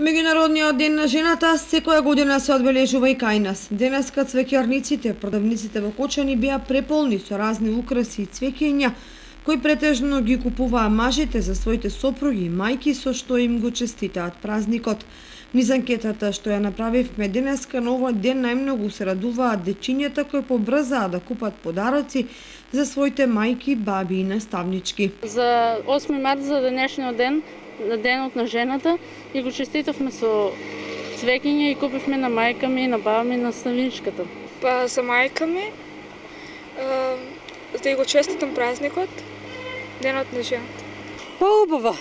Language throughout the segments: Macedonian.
Меѓународниот ден на жената секоја година се одбележува и кај нас. Денеска цвеќарниците, продавниците во Кочани беа преполни со разни украси и цвеќиња, кои претежно ги купуваа мажите за своите сопруги и мајки, со што им го честитаат празникот. Низ анкетата што ја направивме денеска, на овој ден најмногу се радуваат дечињата кои побрзаа да купат подароци за своите мајки, баби и наставнички. За 8 март, за денешниот ден, на денот на жената, и го честитавме со цвеќиња и купивме на мајка ми, на баба ми, на наставничката. Па за мајка ми, да ја го честитам празникот, денот на жената. Па убаво,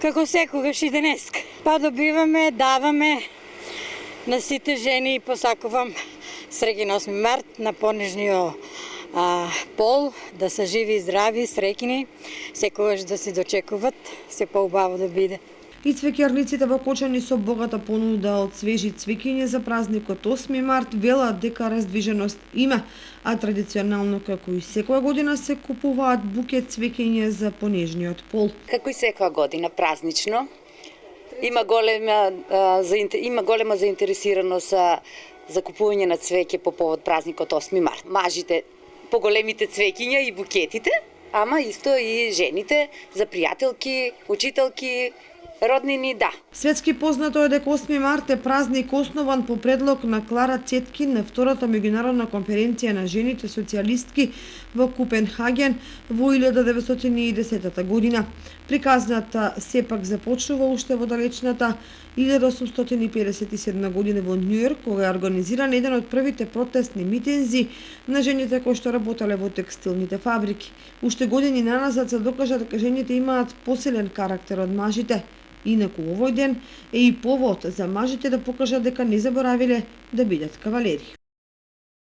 како секогаш и денеска. Па добиваме, даваме на сите жени и посакувам среќен 8 март на понежниот пол, да се живи и здрави, среќни, секогаш да се дочекуват, се поубаво да биде. И цвеќарниците во Кочани со богата понуда од свежи цвеќиња за празникот 8 март велат дека раздвиженост има, а традиционално како и секоја година се купуваат букет цвеќиња за понежниот пол. Како и секоја година празнично, има голема заинтересираност за купување на цвеќе по повод празникот 8 март. Мажите по големите цвеќиња и букетите, ама исто и жените за пријателки, учителки, роднини, да. Светски познато е дека 8 март е празник основан по предлог на Клара Цеткин на втората меѓународна конференција на жените социјалистки во Копенхаген во 1910 година. Приказната сепак започнува уште во далечната 1857 година во Њујорк, кога е организиран еден од првите протестни митинзи на жените кои што работеле во текстилните фабрики. Уште години наназад се докажа дека жените имаат посилен карактер од мажите. Инаку овој ден е и повод за мажите да покажат дека не заборавиле да бидат кавалери.